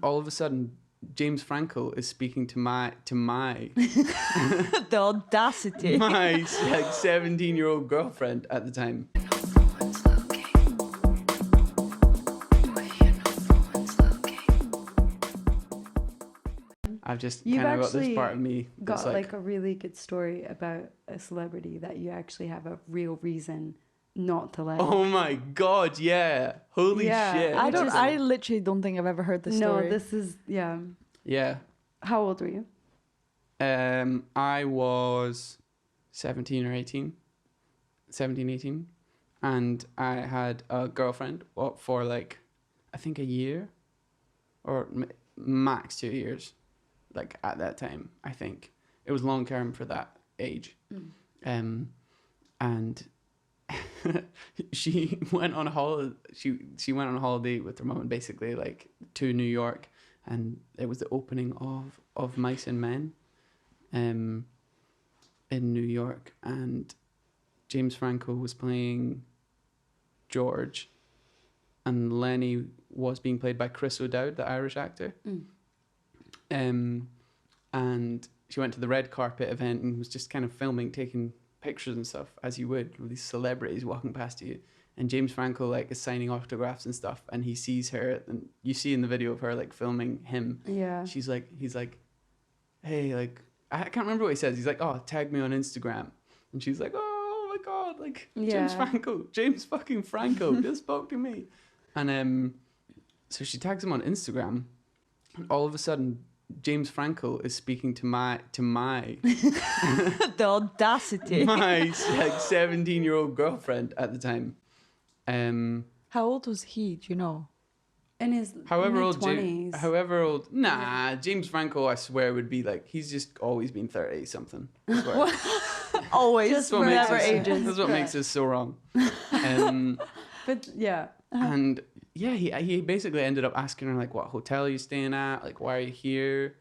All of a sudden, James Franco is speaking to my The audacity. my like 17-year-old girlfriend at the time. I've just You've kind of got this actually part of me that's got like a really good story about a celebrity that you actually have a real reason not to like. oh my god, yeah. Holy Yeah, shit. I literally don't think I've ever heard this story. No, this is, yeah. Yeah. How old were you? I was 17 or 18. 17, 18. And I had a girlfriend for like, I think a year or max 2 years. Like at that time, I think. It was long term for that age. And she went on a holiday. She went on a holiday with her mum and basically like to New York, and it was the opening of Mice and Men, in New York, and James Franco was playing George, and Lenny was being played by Chris O'Dowd, the Irish actor. And she went to the red carpet event and was just kind of filming, taking pictures and stuff, as you would with these celebrities walking past you. And James Franco like is signing autographs and stuff, and he sees her, and you see in the video of her like filming him. Yeah. He's like, hey, like I can't remember what he says. He's like, oh, tag me on Instagram, and she's like, oh my god, like James fucking Franco just spoke to me, and so she tags him on Instagram, and all of a sudden James Franco is speaking to my The audacity. my like 17-year-old girlfriend at the time. How old was he? Do you know? In his However old, mid-20s. James Franco, I swear, would be like, he's just always been 30 something. I swear. Always, Just for forever never ages. That's what makes us so wrong. But yeah. And yeah, he basically ended up asking her like, what hotel are you staying at? Like, why are you here?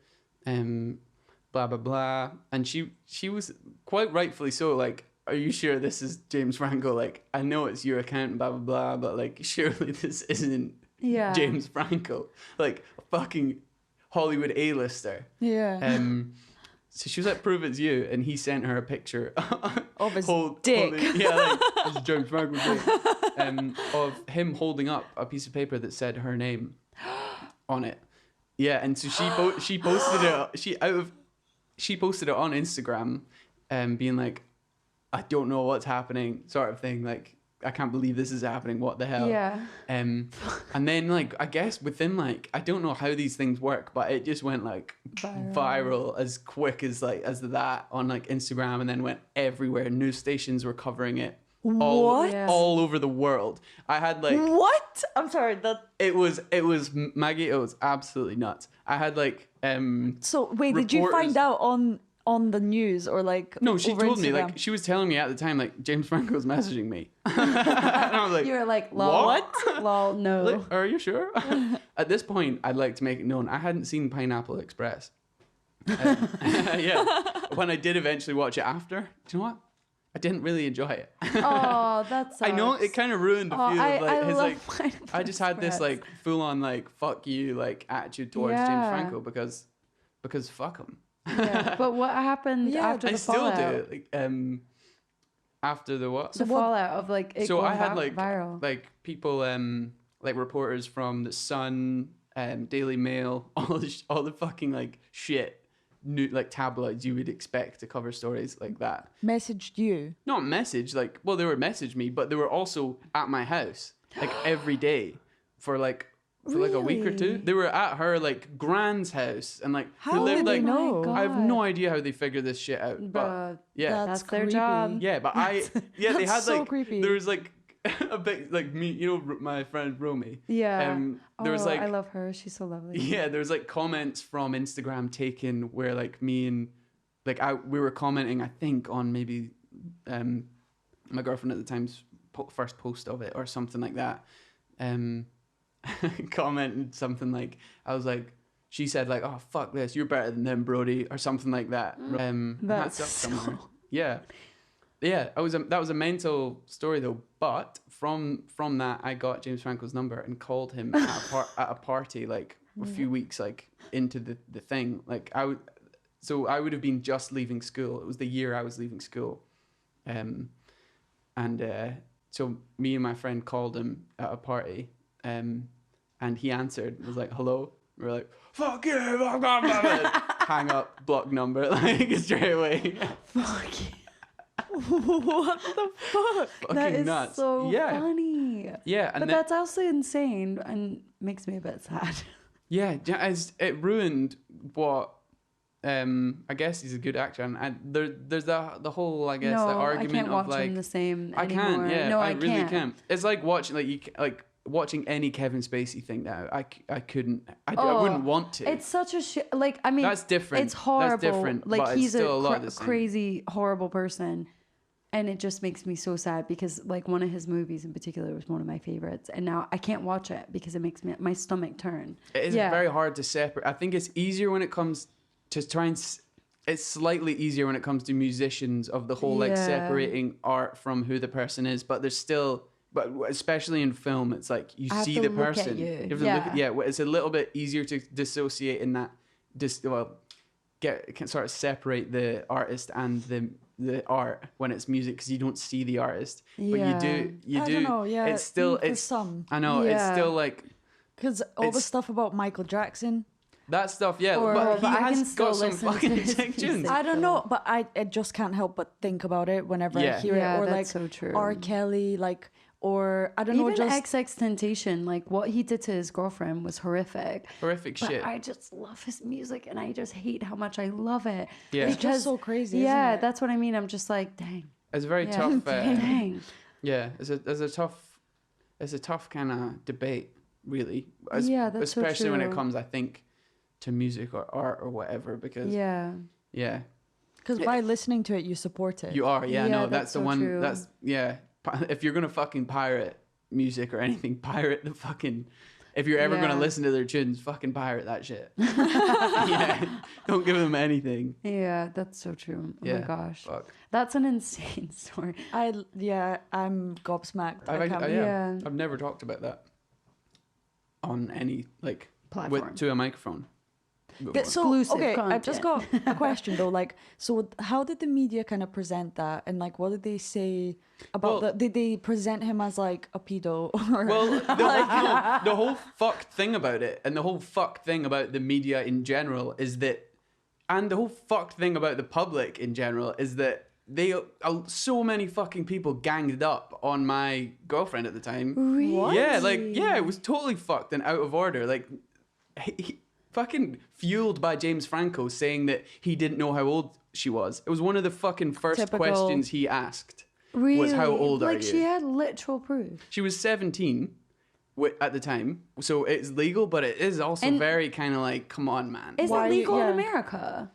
Blah blah blah. And she was quite rightfully so like, are you sure this is James Franco? Like, I know it's your account, blah blah blah, but like, surely this isn't James Franco, like a fucking Hollywood A-lister. Yeah. So she was like, prove it's you, and he sent her a picture Of his dick. like, this is James Franco's dick. Of him holding up a piece of paper that said her name on it. Yeah, and so she posted it. She posted it on Instagram, being like, I don't know what's happening, sort of thing. Like, I can't believe this is happening. What the hell? Yeah. And then like, I guess within like, I don't know how these things work, but it just went like viral as quick as that on like Instagram, and then went everywhere. News stations were covering it. All over the world. I had like, what? I'm sorry. That it was Maggie. It was absolutely nuts. I had like So wait, did you find out on the news or like? No, she over told me, Instagram? like, she was telling me at the time, like, James Franco's messaging me. And I was like, You were like, lol. What? Lol, no. Like, are you sure? At this point, I'd like to make it known I hadn't seen Pineapple Express. Yeah. When I did eventually watch it after, do you know what? I didn't really enjoy it. Oh, that sucks. I know it kind of ruined a few of like his like. Pineapple I just had this Express. like full on like fuck you like attitude towards James Yeah. Franco because fuck him. Yeah, but what happened after I the still fallout? do. Like, after the what? The fallout of like it So going I had like viral. like people like reporters from the Sun, Daily Mail, all the fucking like shit new like tabloids you would expect to cover stories like that. Messaged you. Not message like, well, they were message me, but they were also at my house like every day for like a week or two. Really? They were at her like grand's house and like How who lived did they like know? I have no idea how they figured this shit out. But But yeah. that's their creepy. job. Yeah, but they That's had so like creepy. there was like a bit like me, you know, my friend Romy. Yeah. There was like I love her. She's so lovely. yeah, there was like comments from Instagram taken where like me and like we were commenting, I think, on maybe my girlfriend at the time's first post of it or something like that. Commented something like, I was like, she said like, oh fuck this, you're better than them, Brodie, or something like that. That's up somewhere. Yeah. That was a mental story though. But from that, I got James Franco's number and called him at a party like a few weeks like into the thing. Like I would have been just leaving school. It was the year I was leaving school, so me and my friend called him at a party, and he answered. Was like, "Hello." We were like, "Fuck you!" Hang up, block number, like straight away. Fuck you. What the fuck? Fucking That is nuts. so Yeah. funny. Yeah, and But that's also insane and makes me a bit sad. yeah, it ruined what. I guess he's a good actor, and there's the whole, I guess, No, the argument I can't watch of like him the same I anymore. can't, yeah, No, I I really can't. can't. It's like watching watching any Kevin Spacey thing now. I couldn't. I wouldn't want to. It's such a shit. Like, I mean, That's different. It's horrible. That's different, Like, but it's he's still a lot a of the same. crazy, horrible person. And it just makes me so sad because, like, one of his movies in particular was one of my favorites. And now I can't watch it because it makes my stomach turn. It is Yeah. very hard to separate. I think it's easier when it comes to it's slightly easier when it comes to musicians of the whole like Yeah. separating art from who the person is, but there's still, but especially in film, it's like you I have see to the look at person. you. You have to Yeah. look at, yeah, it's a little bit easier to dissociate in that, can sort of separate the artist and the art when it's music, because you don't see the artist, but Yeah. you I do. don't know, yeah, It's still, for some. I know, it's Yeah. still like Because all the It's- stuff about Michael Jackson, that stuff, yeah, Or- but but he I can has still got some listen to fucking his sick tunes. music. I don't know, but I just can't help but think about it whenever Yeah. I hear Yeah, it. Or that's like so true. R. Kelly, like, or I don't know, Even just XXXTentacion, like, what he did to his girlfriend was horrific. Horrific But shit. I just love his music and I just hate how much I love it. Yeah. it's just so crazy. Yeah, isn't it? that's what I mean. I'm just like, dang. It's a very Yeah. tough. Dang. Yeah, it's a tough kind of debate, really. Yeah, that's so especially when it true. comes, I think, to music or art or whatever. Because Yeah. yeah, Because by listening to it, you support it. you are. Yeah, Yeah, no, that's that's the so one. true. That's yeah. If you're gonna fucking pirate music or anything, pirate the fucking. If you're ever Yeah. gonna listen to their tunes, fucking pirate that shit. Yeah, don't give them anything. Yeah, that's so true. Oh Yeah, my gosh. fuck. That's an insane story. I'm gobsmacked. I can't Yeah. I've never talked about that on any like Platform. to a microphone. before. So, Exclusive okay, I've just got content. a question though. Like, so how did the media kind of present that, and like, what did they say about Well- Did they present him as like a pedo? Or, Well, the whole fucked thing about it, and the whole fucked thing about the media in general is that, and the whole fucked thing about the public in general is that so many fucking people ganged up on my girlfriend at the time. Really? What? Yeah, like, yeah, it was totally fucked and out of order. Like, he fucking fueled by James Franco saying that he didn't know how old she was. It was one of the fucking first Typical. questions he asked. Really? Was how old are Like, you? she had literal proof. She was 17 at the time, so it's legal, but it is also And- very kind of like, come on, man. Is Why- it legal yeah. in America?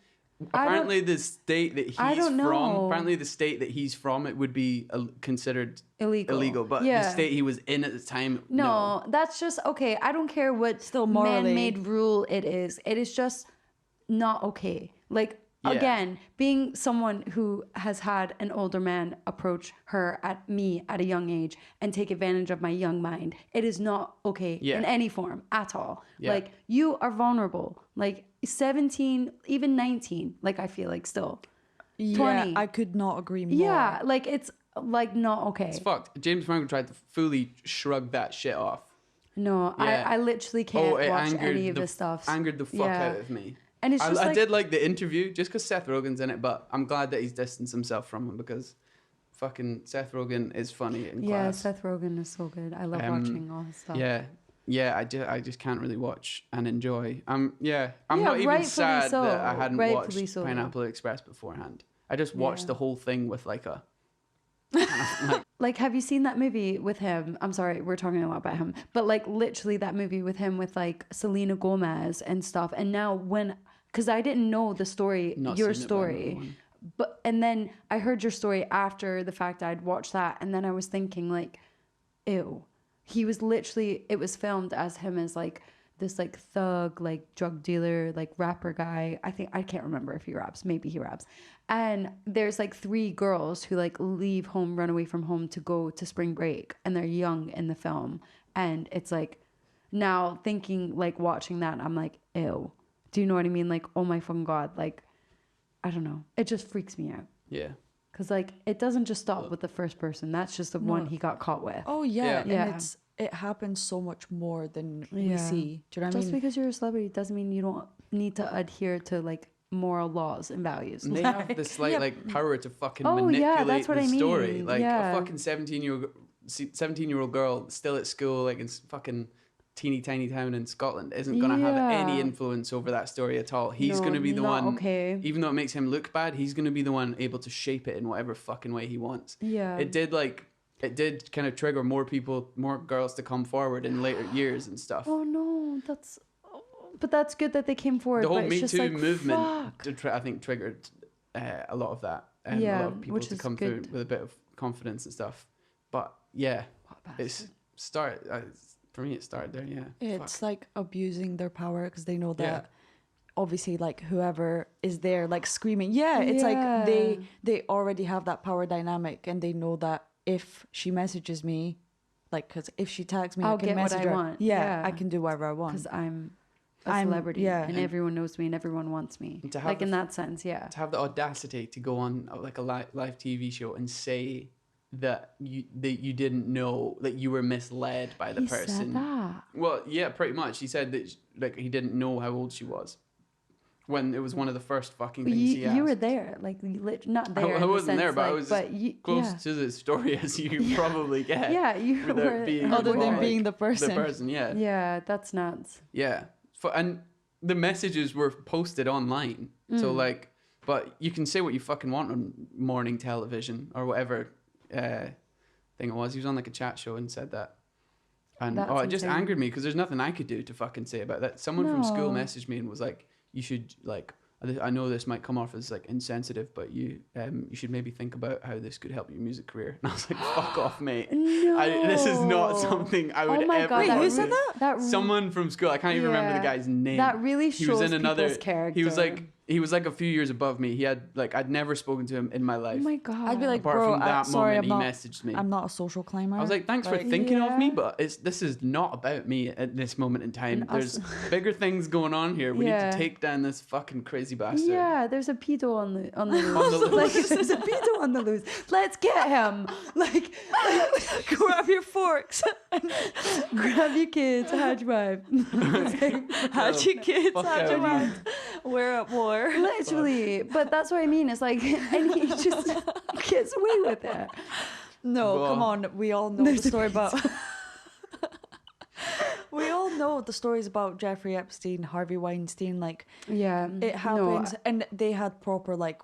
Apparently, the state that I he's don't from, know. apparently the state that he's from, it would be considered Illegal. but Yeah. the state he was in at the time, No, that's just okay. I don't care what Still morally. man-made rule it is. It is just not okay. Like, Yeah. again, being someone who has had an older man approach her at me at a young age and take advantage of my young mind, it is not okay Yeah. in any form at all. Yeah. Like, you are vulnerable. Like 17, even 19. Like, I feel like still. yeah, 20. I could not agree more. Yeah, like it's like not okay. It's fucked. James Franco tried to fully shrug that shit off. No, Yeah. I literally can't it watch angered any of the his stuff. Angered the fuck Yeah. out of me. And it's just I like, did like the interview just because Seth Rogen's in it, but I'm glad that he's distanced himself from him because fucking Seth Rogen is funny and yeah, class. Seth Rogen is so good. I love watching all his stuff. Yeah, I just can't really watch and enjoy. I'm Yeah, not even rightfully sad so. that I hadn't Rightfully watched so. Pineapple Express beforehand. I just watched Yeah. the whole thing with like a Like, have you seen that movie with him? I'm sorry, we're talking a lot about him, but like literally that movie with him with like Selena Gomez and stuff. And now because I didn't know the story, Not your seen it, but I know the story, one. and then I heard your story after the fact I'd watched that, and then I was thinking like, ew, he was literally, it was filmed as him as like this like thug, like drug dealer, like rapper guy. I can't remember if he raps, maybe he raps. And there's like 3 girls who like leave home, run away from home to go to spring break, and they're young in the film. And it's like, now thinking, like, watching that, I'm like, ew. Do you know what I mean? Like, oh my fucking God. Like, I don't know. It just freaks me out. Yeah. Because, like, it doesn't just stop with the first person. That's just the one he got caught with. Oh, yeah. Yeah. And it happens so much more than we Yeah. see. Do you know what I Just mean? because you're a celebrity doesn't mean you don't need to adhere to, like, moral laws and values. And they have the slight like power to fucking Oh, yeah, manipulate that's what the I mean. story. Like Yeah. a fucking 17-year-old girl still at school, like in fucking teeny tiny town in Scotland, isn't gonna have any influence over that story at all. He's No, gonna be the not one. okay. Even though it makes him look bad, he's gonna be the one able to shape it in whatever fucking way he wants. Yeah. It did kind of trigger more girls to come forward in later years and stuff. Oh no, but that's good that they came forward. The whole but Me it's just Too like, movement, fuck. I think, triggered a lot of that. A Yeah, lot of people which to is come good. through with a bit of confidence and stuff. But yeah, for me it started there. Yeah, It's like abusing their power because they know that obviously like whoever is there like screaming. Yeah, it's like they already have that power dynamic and they know that if she messages me, like, because if she tags me, I'll I can get what message I her. want. Yeah, I can do whatever I want. Because I'm a celebrity, and everyone knows me and everyone wants me. And to have Like in that sense, yeah. to have the audacity to go on like a live TV show and say that you didn't know, that you were misled by the He person. said that. Well, yeah, pretty much. He said that like he didn't know how old she was when it was one of the first fucking things he asked. You were there, like not there. I wasn't there, but I was close yeah. to the story as you probably get. Yeah, you without were being Other than like, being the the person. person, yeah. Yeah, that's nuts. Yeah. And the messages were posted online. So like, but you can say what you fucking want on morning television or whatever thing it was. He was on like a chat show and said that. And That's it just insane. angered me because there's nothing I could do to fucking say about that. Someone from school No. messaged me and was like, you should like, I know this might come off as like insensitive, but you should maybe think about how this could help your music career. And I was like, fuck off, mate. No. This is not something I would Oh my ever God, Wait, that who do. said that? Someone from school. I can't even remember the Yeah. guy's name. That really He shows was in another people's character. he was like a few years above me. He had like I'd never spoken to him in my Oh life. my God. I'd be like, Apart bro, from that sorry, moment, I'm not. he messaged me. I'm not a social climber. I was like, thanks for Like, thinking of me, Yeah. but this is not about me at this moment in time. And There's us- bigger things going on here. We need Yeah. to take down this fucking crazy bastard. Yeah, there's a pedo on the loose. On the loose. Like, there's a pedo on the loose. Let's get him. Like, grab your forks. grab your kids, hajj wife. How'd your kids? Fuck How'd out your of wives? We're at war. Literally, but that's what I mean. It's like, and he just gets away with it. No, Well, come on. We all know the story about. We all know the stories about Jeffrey Epstein, Harvey Weinstein. Like Yeah, it happens, and they had proper like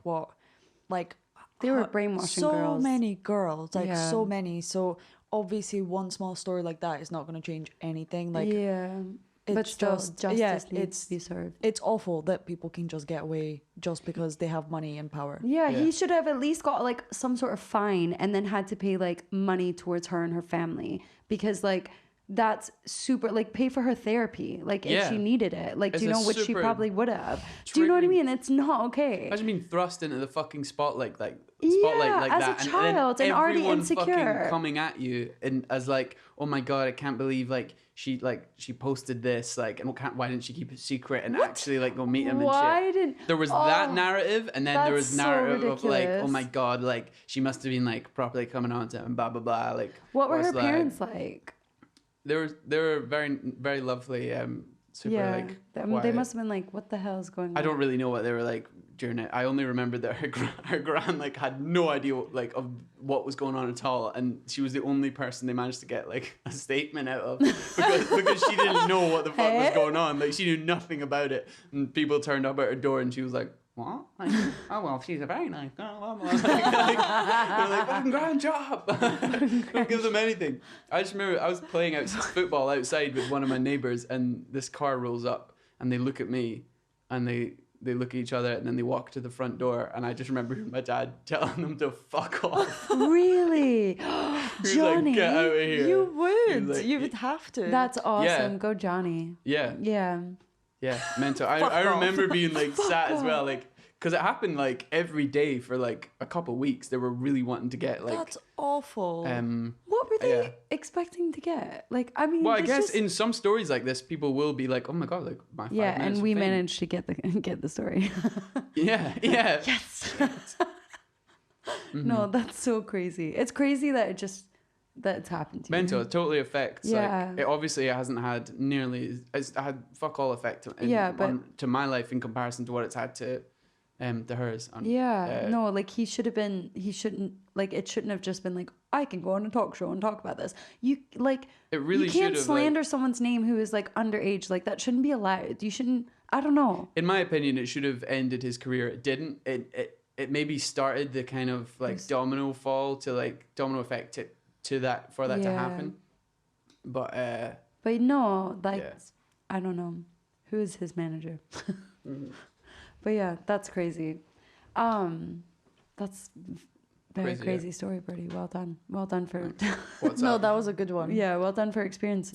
They were brainwashing so girls. many girls, like Yeah. so many. So obviously, one small story like that is not going to change anything. Like yeah, but it's still, just justice needs to be served. it's awful that people can just get away just because they have money and power. Yeah, Yeah. he should have at least got like some sort of fine and then had to pay like money towards her and her family because like that's super like pay for her therapy like if Yeah. she needed it like It's do you a know which she super probably would have. Do you know what I triggering- mean? It's not okay. Imagine being thrust into the fucking spotlight like Yeah, as a that, child and already everyone insecure. fucking coming at you and as like, oh my god, I can't believe like she posted this like, and why didn't she keep it secret and actually like go meet him and Why shit. didn't There was that narrative, and then there was that's so narrative of like, oh ridiculous. my god, like she must have been like properly coming on to him, blah blah blah. Like what were was her that? parents like? They were very very lovely, super Yeah, like. they quiet. must have been like, what the hell is going on? I don't really know what they were like during it. I only remember that her gran like had no idea like of what was going on at all, and she was the only person they managed to get like a statement out of because she didn't know what the fuck was going on. Like she knew nothing about it, and people turned up at her door, and she was like, "What? Like, oh well, she's a very nice girl." They're like, "Fucking grand job." Don't give them anything. I just remember I was playing football outside with one of my neighbors, and this car rolls up, and they look at me, and they look at each other, and then they walk to the front door, and I just remember my dad telling them to fuck off. Really? He was Johnny, like, "Get out of here." You He would. was like, You would have to. that's awesome. Yeah. Go Johnny. Yeah, Yeah. yeah, mental. I Fuck off. remember being like sad as well, like because it happened like every day for like a couple of weeks. They were really wanting to get like That's awful. What were are they Yeah. expecting to get? Like, I mean, Well, I it's guess just- in some stories like this, people will be like, "Oh my god, like my 5 yeah, minutes and of we fame." managed to get the story. Yeah, yeah. Yes. Mhm. No, that's so crazy. It's crazy that it's happened to Mental, you. it totally affects. Yeah. Like, it obviously hasn't had nearly. It's had fuck all effect. To my life in comparison to what it's had to hers. Yeah, no, like he shouldn't, like it shouldn't have just been like, I can go on a talk show and talk about this. You like, It really you can't should have, slander someone's name who is like underage. Like that shouldn't be allowed. You shouldn't, I don't know. In my opinion, it should have ended his career. It didn't. It maybe started the kind of like domino effect to that for that to happen. But no, like, yeah. I don't know. Who is his manager? But yeah, that's crazy. That's very crazy story, Brodie. Well done. Well done for. What's No, up? that was a good one. Yeah, well done for experience.